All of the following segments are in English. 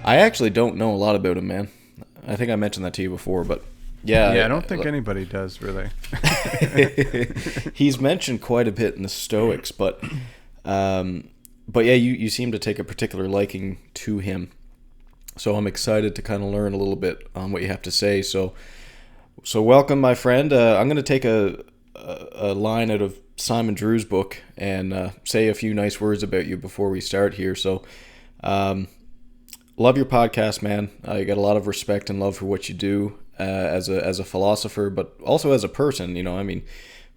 I actually don't know a lot about him, man. I think I mentioned that to you before, but yeah. Yeah, I don't think anybody does, really. He's mentioned quite a bit in the Stoics, but yeah, you seem to take a particular liking to him. So I'm excited to kind of learn a little bit on what you have to say. So welcome, my friend. I'm going to take a line out of Simon Drew's book and say a few nice words about you before we start here. So, love your podcast, man. I got a lot of respect and love for what you do as a philosopher, but also as a person. You know, I mean,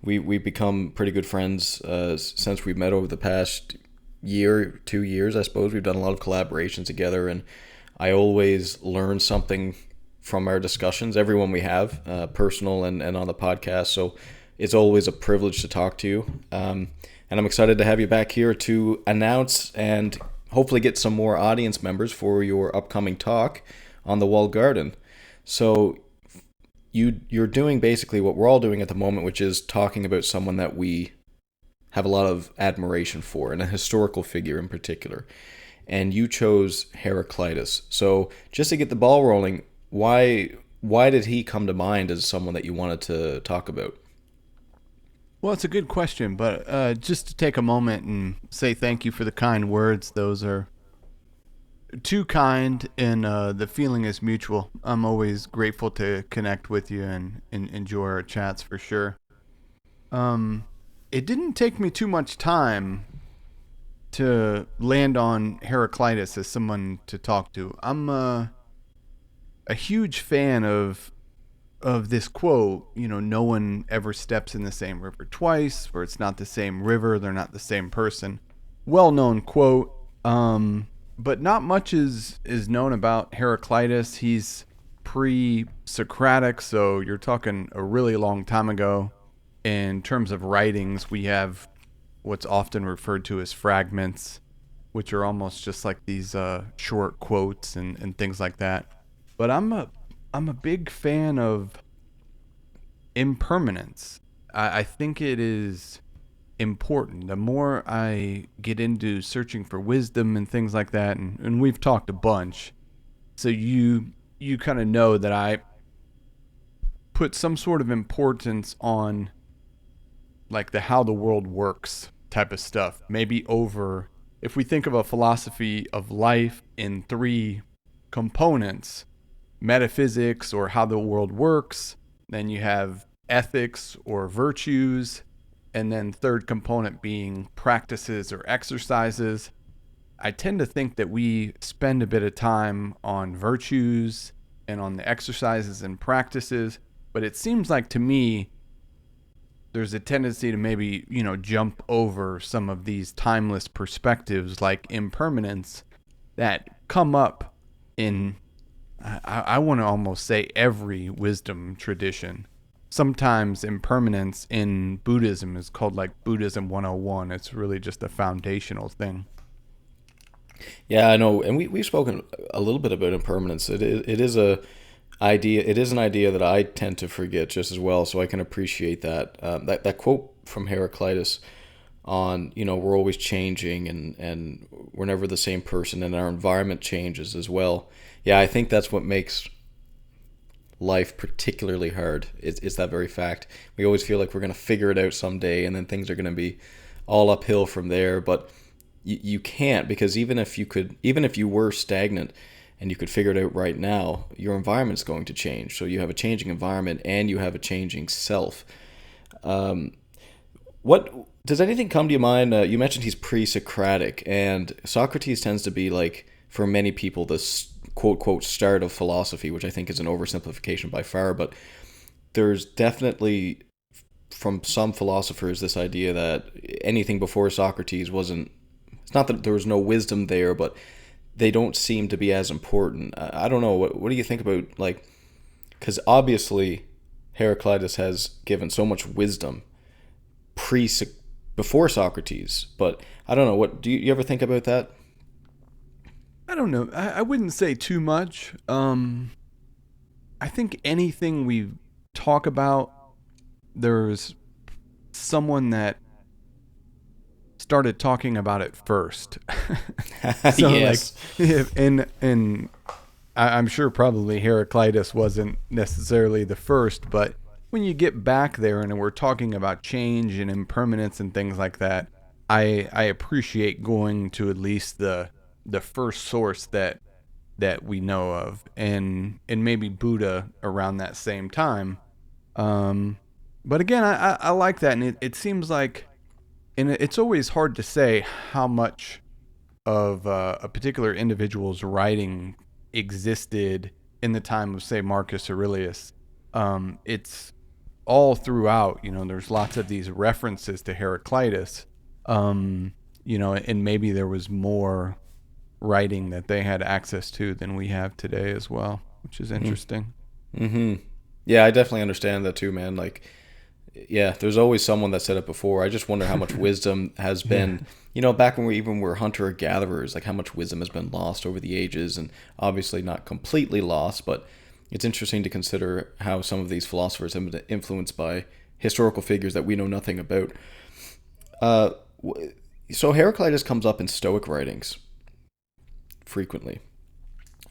we've become pretty good friends since we've met over the past year, 2 years, I suppose. We've done a lot of collaborations together, and I always learn something from our discussions, everyone we have, personal and on the podcast. So it's always a privilege to talk to you. And I'm excited to have you back here to announce and hopefully get some more audience members for your upcoming talk on the walled garden. So you're doing basically what we're all doing at the moment, which is talking about someone that we have a lot of admiration for, and a historical figure in particular. And you chose Heraclitus. So just to get the ball rolling, why did he come to mind as someone that you wanted to talk about? Well, it's a good question, but just to take a moment and say thank you for the kind words. Those are too kind, and the feeling is mutual. I'm always grateful to connect with you and enjoy our chats for sure. It didn't take me too much time to land on Heraclitus as someone to talk to. I'm a huge fan of this quote, you know, no one ever steps in the same river twice, or it's not the same river, they're not the same person. Well-known quote, but not much is known about Heraclitus. He's pre-Socratic, so you're talking a really long time ago. In terms of writings, we have what's often referred to as fragments, which are almost just like these short quotes and things like that. But I'm a big fan of impermanence. I think it is important. The more I get into searching for wisdom and things like that, and we've talked a bunch, so you kind of know that I put some sort of importance on like the how the world works type of stuff. Maybe over, if we think of a philosophy of life in three components, metaphysics or how the world works, then you have ethics or virtues, and then third component being practices or exercises. I tend to think that we spend a bit of time on virtues and on the exercises and practices, but it seems like to me there's a tendency to maybe, you know, jump over some of these timeless perspectives like impermanence that come up in, I want to almost say, every wisdom tradition. Sometimes impermanence in Buddhism is called like Buddhism 101. It's really just a foundational thing. Yeah, I know, and we've spoken a little bit about impermanence. It is a idea. It is an idea that I tend to forget just as well. So I can appreciate that. That quote from Heraclitus on, you know, we're always changing and we're never the same person, and our environment changes as well. Yeah, I think that's what makes life particularly hard. It's that very fact. We always feel like we're going to figure it out someday, and then things are going to be all uphill from there. But you can't, because even if you were stagnant and you could figure it out right now, your environment's going to change. So you have a changing environment and you have a changing self. What does anything come to your mind? You mentioned he's pre-Socratic, and Socrates tends to be, like, for many people, this quote start of philosophy, which I think is an oversimplification by far. But there's definitely, from some philosophers, this idea that anything before Socrates wasn't. It's not that there was no wisdom there, but they don't seem to be as important. I don't know. What do you think about, like, because obviously Heraclitus has given so much wisdom before Socrates, but I don't know. What do you ever think about that? I don't know. I wouldn't say too much. I think anything we talk about, there's someone that started talking about it first. So Yes. and I'm sure probably Heraclitus wasn't necessarily the first, but when you get back there and we're talking about change and impermanence and things like that, I appreciate going to at least the first source that we know of, and maybe Buddha around that same time. Um, but again, I like that, and it seems like, and it's always hard to say how much of a particular individual's writing existed in the time of, say, Marcus Aurelius. It's all throughout. There's lots of these references to Heraclitus. And maybe there was more writing that they had access to than we have today as well, which is interesting. Mm-hmm. Yeah, I definitely understand that too, man. Like, yeah, there's always someone that said it before. I just wonder how much wisdom has been, back when we even were hunter gatherers, like how much wisdom has been lost over the ages, and obviously not completely lost, but it's interesting to consider how some of these philosophers have been influenced by historical figures that we know nothing about. Uh, so Heraclitus comes up in Stoic writings frequently.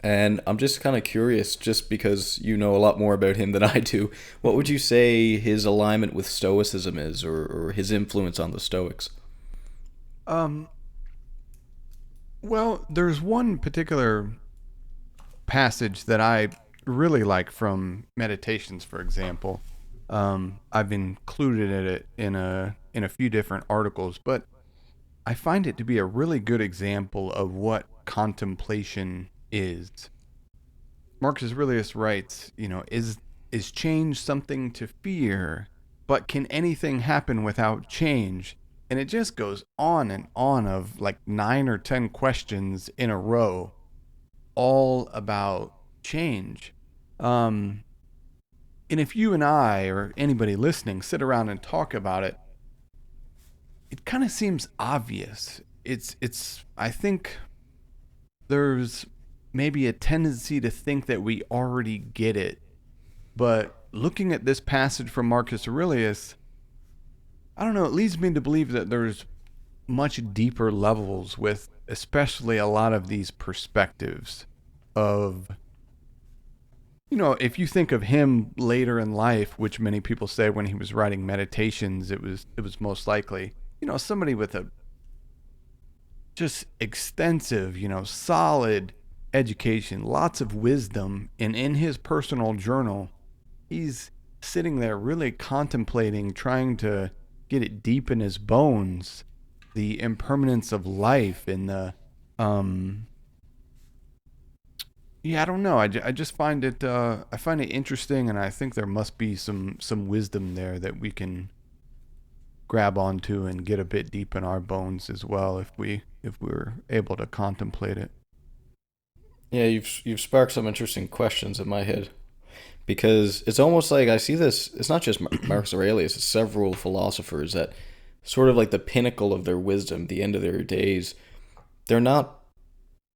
And I'm just kind of curious, just because you know a lot more about him than I do, what would you say his alignment with Stoicism is, or his influence on the Stoics? Um, well, there's one particular passage that I really like from Meditations, for example. I've included it in a few different articles, but I find it to be a really good example of what contemplation is. Marcus Aurelius writes, is change something to fear? But can anything happen without change? And it just goes on and on of like 9 or 10 questions in a row, all about change. And if you and I or anybody listening sit around and talk about it, it kind of seems obvious. I think there's maybe a tendency to think that we already get it. But looking at this passage from Marcus Aurelius, I don't know, it leads me to believe that there's much deeper levels with especially a lot of these perspectives of, if you think of him later in life, which many people say when he was writing Meditations, it was most likely, somebody with a just extensive, solid education, lots of wisdom, and in his personal journal, he's sitting there really contemplating, trying to get it deep in his bones, the impermanence of life and the I don't know. I just find it interesting, and I think there must be some wisdom there that we can grab onto and get a bit deep in our bones as well if we're able to contemplate it. Yeah, you've sparked some interesting questions in my head, because it's almost like I see this. It's not just Marcus Aurelius; it's several philosophers that sort of like the pinnacle of their wisdom, the end of their days. They're not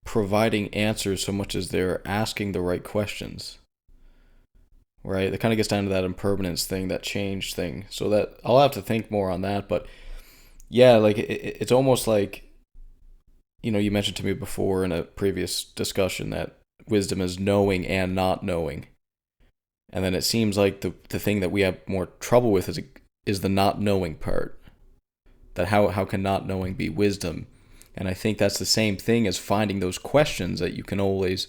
providing answers so much as they're asking the right questions. Right? It kind of gets down to that impermanence thing, that change thing. So that I'll have to think more on that. But yeah, like it's almost like, you mentioned to me before in a previous discussion that wisdom is knowing and not knowing. And then it seems like the thing that we have more trouble with is the not knowing part. That how can not knowing be wisdom? And I think that's the same thing as finding those questions that you can always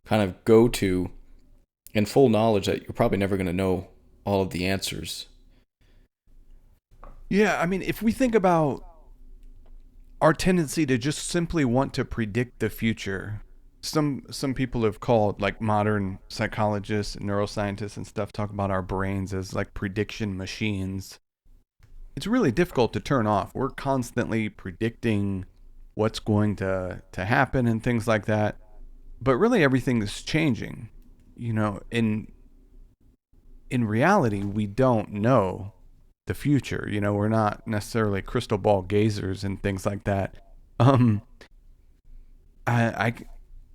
kind of go to in full knowledge that you're probably never going to know all of the answers. Yeah, I mean, if we think about our tendency to just simply want to predict the future, some people have called, like modern psychologists and neuroscientists and stuff, talk about our brains as like prediction machines. It's really difficult to turn off. We're constantly predicting what's going to happen and things like that. But really everything is changing. In reality, we don't know the future. We're not necessarily crystal ball gazers and things like that. I'm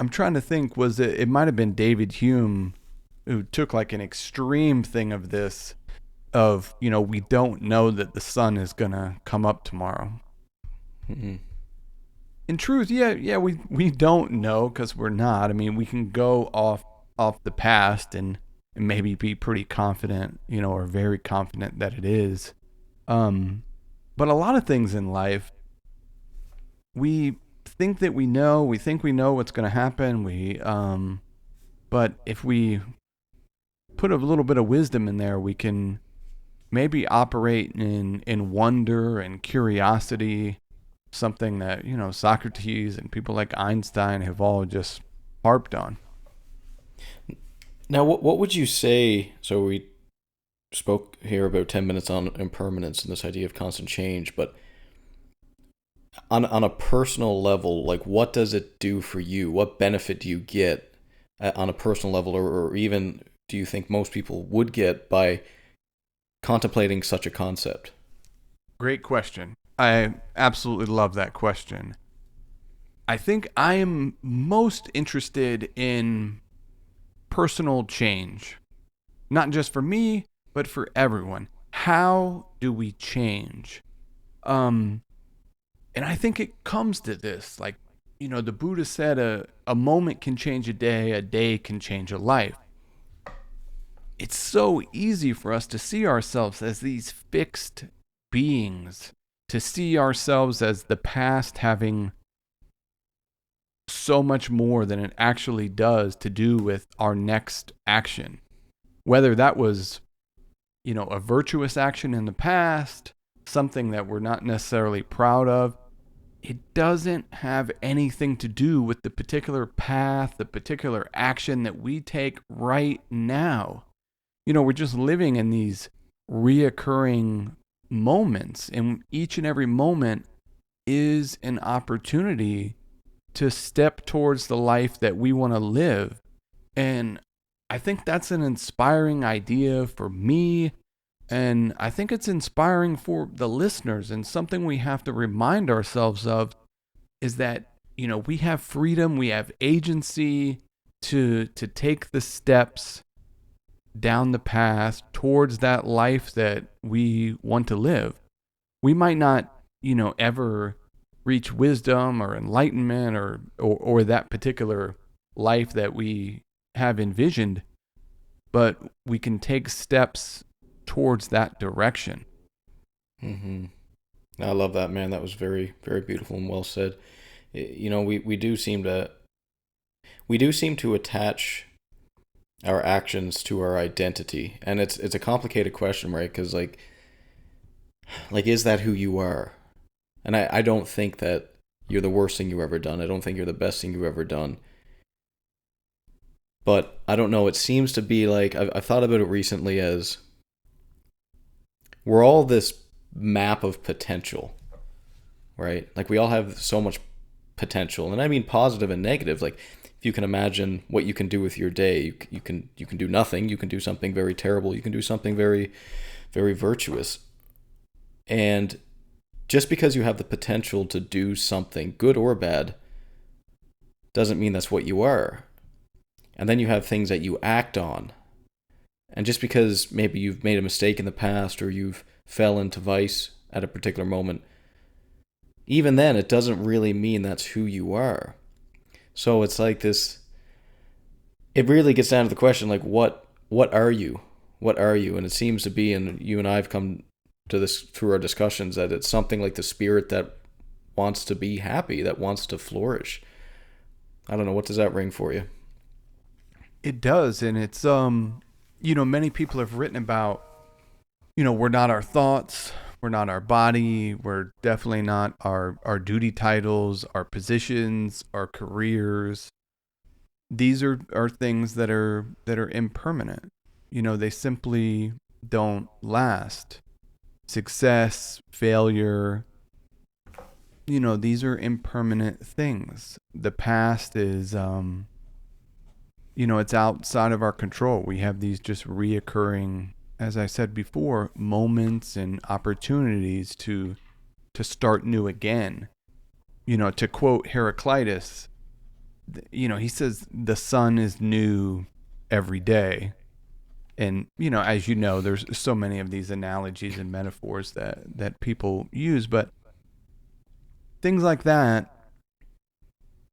trying to think, it might have been David Hume who took like an extreme thing of this, of, we don't know that the sun is going to come up tomorrow. Mm-hmm. In truth, yeah, we don't know because we're not. I mean, we can go off the past and maybe be pretty confident, or very confident that it is. But a lot of things in life, we think that we know. We think we know what's going to happen. But if we put a little bit of wisdom in there, we can maybe operate in wonder and curiosity, something that, Socrates and people like Einstein have all just harped on. Now, what would you say? So we spoke here about 10 minutes on impermanence and this idea of constant change, but on a personal level, like what does it do for you? What benefit do you get on a personal level, or even do you think most people would get by contemplating such a concept? Great question. I absolutely love that question. I think I am most interested in personal change, not just for me, but for everyone. How do we change? And I think it comes to this, like, the Buddha said a moment can change a day can change a life. It's so easy for us to see ourselves as these fixed beings, to see ourselves as the past having so much more than it actually does to do with our next action. Whether that was, a virtuous action in the past, something that we're not necessarily proud of, it doesn't have anything to do with the particular path, the particular action that we take right now. We're just living in these reoccurring moments, and each and every moment is an opportunity to step towards the life that we want to live. And I think that's an inspiring idea for me, and I think it's inspiring for the listeners, and something we have to remind ourselves of is that, we have freedom, we have agency to take the steps down the path towards that life that we want to live. We might not, ever reach wisdom or enlightenment or that particular life that we have envisioned, but we can take steps towards that direction. Mm-hmm. I love that, man. That was very, very beautiful and well said. We do seem to attach our actions to our identity, and it's a complicated question, right? Because like is that who you are? And I don't think that you're the worst thing you've ever done. I don't think you're the best thing you've ever done. But I don't know. It seems to be like I've thought about it recently as we're all this map of potential, right? Like we all have so much potential, and I mean positive and negative. Like if you can imagine what you can do with your day, you can do nothing. You can do something very terrible. You can do something very, very virtuous. And just because you have the potential to do something good or bad doesn't mean that's what you are. And then you have things that you act on. And just because maybe you've made a mistake in the past or you've fell into vice at a particular moment, even then it doesn't really mean that's who you are. So it's like this, it really gets down to the question, like what are you? What are you? And it seems to be, and you and I have come to this through our discussions, that it's something like the spirit that wants to be happy, that wants to flourish. I don't know, what does that ring for you? It does, and it's many people have written about, we're not our thoughts, we're not our body, we're definitely not our duty titles, our positions, our careers. These are things that are impermanent. They simply don't last. Success, failure, these are impermanent things. The past is, it's outside of our control. We have these just reoccurring, as I said before, moments and opportunities to start new again. To quote Heraclitus, he says the sun is new every day. And, as you know, there's so many of these analogies and metaphors that people use, but things like that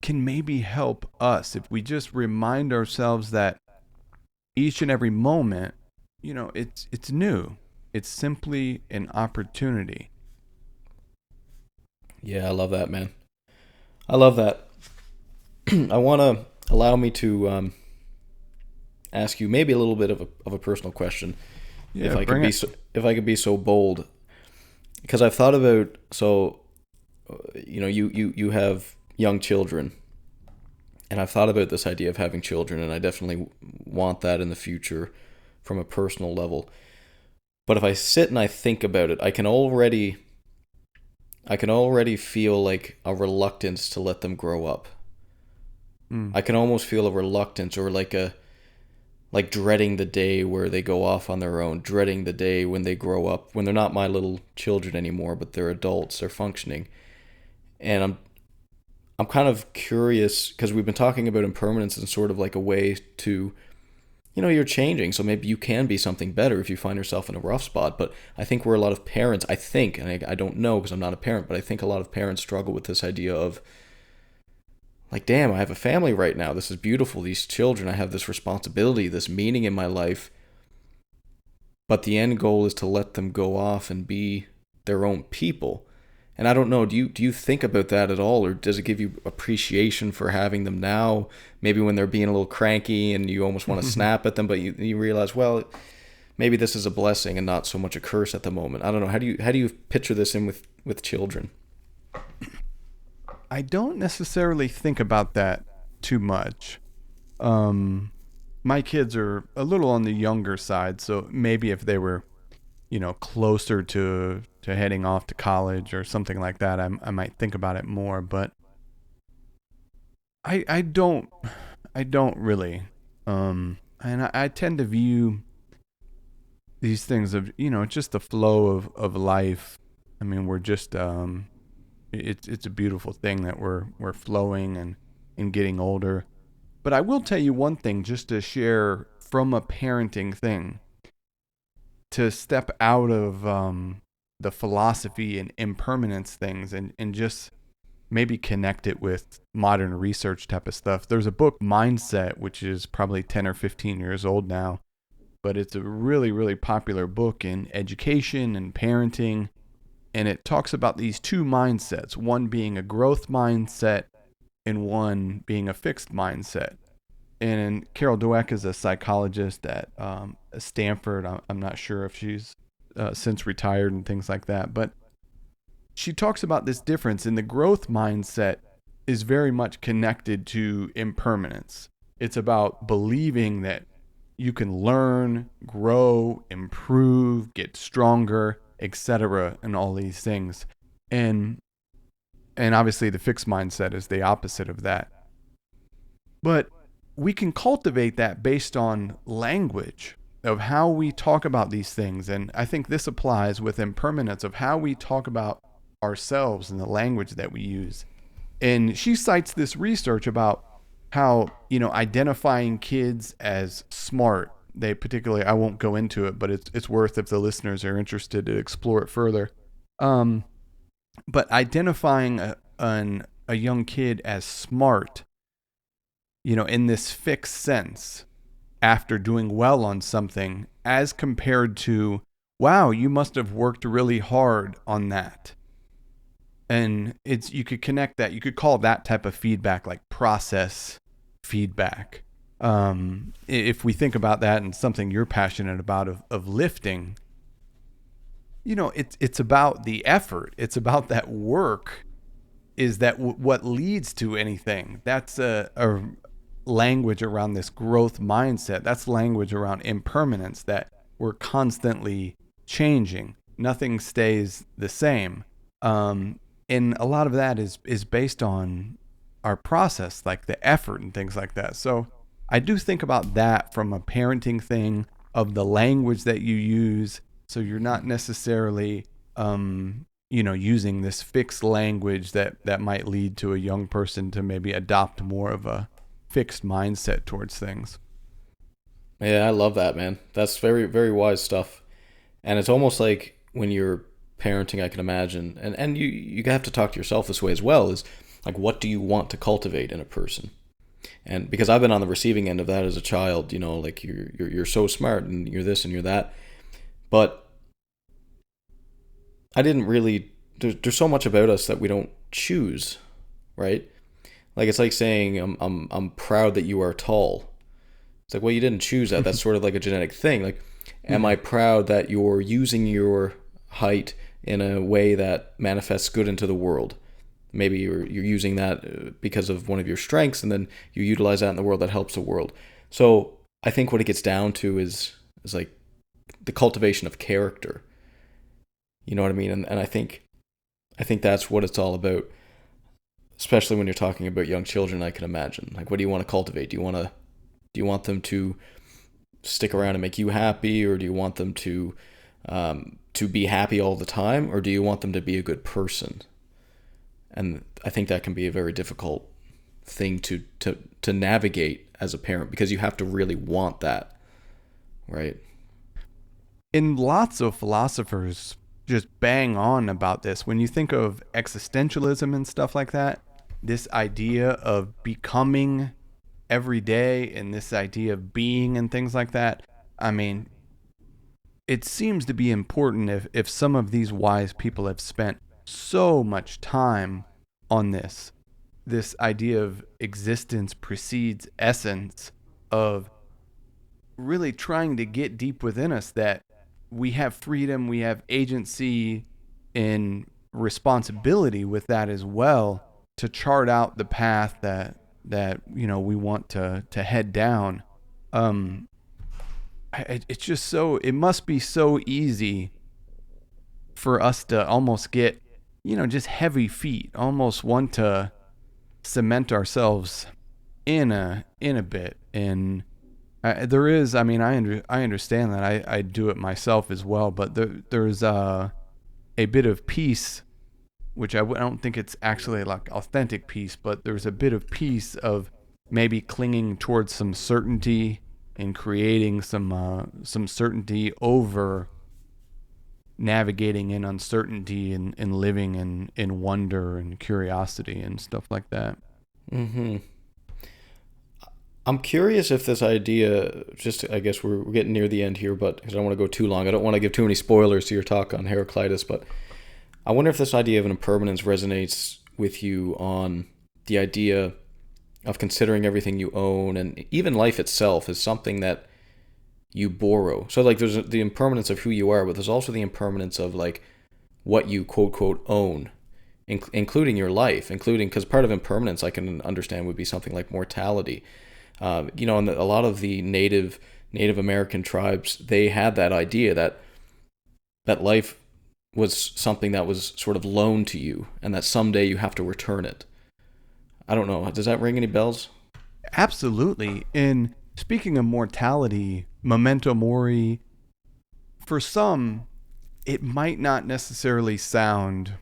can maybe help us if we just remind ourselves that each and every moment, it's new. It's simply an opportunity. Yeah, I love that, man. I love that. I want to allow me to ask you maybe a little bit of a personal question, Yeah, bring it. if I could be so bold, because I've thought about you have young children, and I've thought about this idea of having children, and I definitely want that in the future from a personal level. But if I sit and I think about it, I can already feel like a reluctance to let them grow up. Mm. I can almost feel a reluctance, or like dreading the day where they go off on their own, dreading the day when they grow up, when they're not my little children anymore, but they're adults, they're functioning. And I'm kind of curious, because we've been talking about impermanence as sort of like a way to, you're changing, so maybe you can be something better if you find yourself in a rough spot. But I think where a lot of parents, and I don't know because I'm not a parent, but I think a lot of parents struggle with this idea of, like, damn, I have a family right now. This is beautiful. These children, I have this responsibility, this meaning in my life. But the end goal is to let them go off and be their own people. And I don't know, do you think about that at all? Or does it give you appreciation for having them now? Maybe when they're being a little cranky and you almost want to snap at them, but you realize, well, maybe this is a blessing and not so much a curse at the moment. I don't know. How do you picture this in with children? I don't necessarily think about that too much. My kids are a little on the younger side, so maybe if they were, closer to heading off to college or something like that, I might think about it more. But I don't really. And I tend to view these things of just the flow of life. I mean, we're just it's a beautiful thing that we're flowing and getting older. But I will tell you one thing, just to share from a parenting thing, to step out of the philosophy and impermanence things and just maybe connect it with modern research type of stuff. There's a book, Mindset, which is probably 10 or 15 years old now, but it's a really, really popular book in education and parenting. And it talks about these two mindsets, one being a growth mindset and one being a fixed mindset. And Carol Dweck is a psychologist at Stanford. I'm not sure if she's since retired and things like that. But she talks about this difference. And the growth mindset is very much connected to impermanence. It's about believing that you can learn, grow, improve, get stronger, etc., and all these things. And obviously the fixed mindset is the opposite of that. But we can cultivate that based on language of how we talk about these things. And I think this applies with impermanence, of how we talk about ourselves and the language that we use. And she cites this research about how, identifying kids as smart, they particularly, I won't go into it, but it's worth, if the listeners are interested, to explore it further. But identifying a young kid as smart, in this fixed sense, after doing well on something, as compared to, wow, you must have worked really hard on that. And you could connect that, you could call that type of feedback like process feedback. If we think about that and something you're passionate about of lifting, it's about the effort. It's about that work. Is that what leads to anything? That's a language around this growth mindset. That's language around impermanence, that we're constantly changing. Nothing stays the same. And a lot of that is based on our process, like the effort and things like that. So I do think about that from a parenting thing, of the language that you use. So you're not necessarily, using this fixed language that might lead to a young person to maybe adopt more of a fixed mindset towards things. Yeah, I love that, man. That's very, very wise stuff. And it's almost like when you're parenting I can imagine, and you have to talk to yourself this way as well, is like, what do you want to cultivate in a person? And because I've been on the receiving end of that as a child, like you're so smart and you're this and you're that, but I didn't really. There's so much about us that we don't choose, right? Like, it's like saying I'm proud that you are tall. It's like, well, you didn't choose that. That's sort of like a genetic thing. Like, am I proud that you're using your height in a way that manifests good into the world? Maybe you're using that because of one of your strengths, and then you utilize that in the world that helps the world. So I think what it gets down to is like the cultivation of character. You know what I mean? And I think that's what it's all about. Especially when you're talking about young children, I can imagine. Like, what do you want to cultivate? Do you want them to stick around and make you happy, or do you want them to be happy all the time, or do you want them to be a good person? And I think that can be a very difficult thing to navigate as a parent, because you have to really want that, right? And lots of philosophers just bang on about this. When you think of existentialism and stuff like that, this idea of becoming every day and this idea of being and things like that, I mean, it seems to be important if some of these wise people have spent so much time on this idea of existence precedes essence, of really trying to get deep within us that we have freedom, we have agency and responsibility with that as well, to chart out the path that we want to head down. It's just so, it must be so easy for us to almost get just heavy feet, almost want to cement ourselves in a bit. And there is, I mean, I understand that. I do it myself as well, but there's a bit of peace, which I don't think it's actually like authentic peace, but there's a bit of peace of maybe clinging towards some certainty and creating some certainty over navigating in uncertainty and living in wonder and curiosity and stuff like that. Mm-hmm. I'm curious if this idea, just, I guess we're getting near the end here, but because I don't want to go too long, I don't want to give too many spoilers to your talk on Heraclitus, but I wonder if this idea of an impermanence resonates with you on the idea of considering everything you own, and even life itself is something that you borrow. So like, there's the impermanence of who you are, but there's also the impermanence of like what you quote quote own, including your life, because part of impermanence I can understand would be something like mortality. And a lot of the Native American tribes, they had that idea that life was something that was sort of loaned to you, and that someday you have to return it. I don't know. Does that ring any bells? Absolutely. And speaking of mortality, memento mori, for some, it might not necessarily sound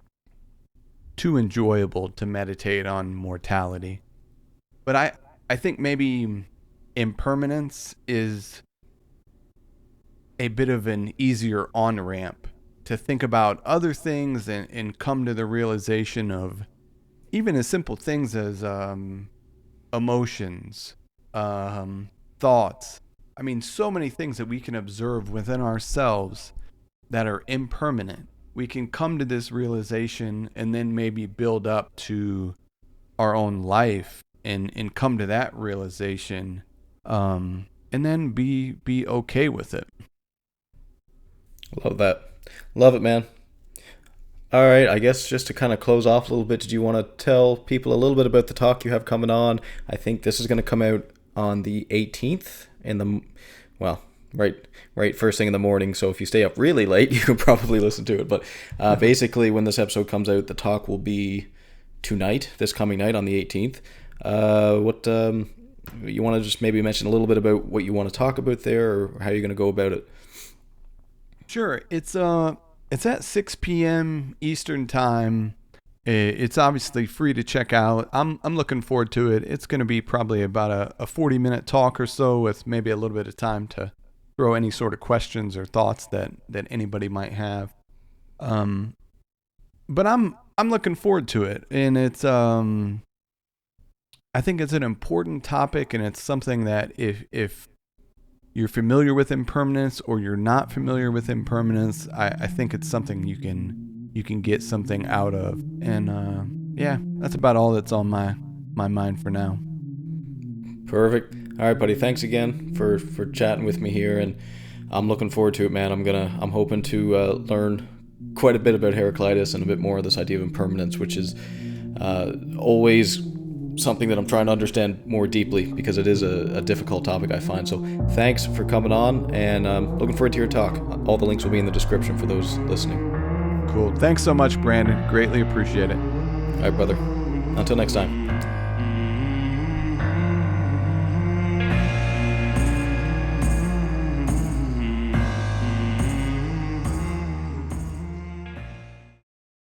too enjoyable to meditate on mortality. But I think maybe impermanence is a bit of an easier on-ramp to think about other things and come to the realization of even as simple things as emotions, thoughts. I mean, so many things that we can observe within ourselves that are impermanent. We can come to this realization and then maybe build up to our own life and come to that realization, and then be okay with it. Love that. Love it, man. All right, I guess just to kind of close off a little bit, did you want to tell people a little bit about the talk you have coming on? I think this is going to come out on the 18th right first thing in the morning. So if you stay up really late, you can probably listen to it. But basically, when this episode comes out, the talk will be this coming night on the 18th. What you want to just maybe mention a little bit about what you want to talk about there, or how you're going to go about it? Sure. It's at 6 p.m. Eastern time. It's obviously free to check out. I'm looking forward to it. It's going to be probably about a 40-minute talk or so, with maybe a little bit of time to throw any sort of questions or thoughts that anybody might have. But I'm looking forward to it, and it's I think it's an important topic, and it's something that if you're familiar with impermanence or you're not familiar with impermanence, I think it's something you can get something out of. And yeah, that's about all that's on my mind for now. Perfect. All right, buddy. Thanks again for chatting with me here, and I'm looking forward to it, man. I'm hoping to learn quite a bit about Heraclitus and a bit more of this idea of impermanence, which is always something that I'm trying to understand more deeply, because it is a difficult topic, I find. So thanks for coming on, and I'm looking forward to your talk. All the links will be in the description for those listening. Cool. Thanks so much, Brandon. Greatly appreciate it. All right, brother. Until next time.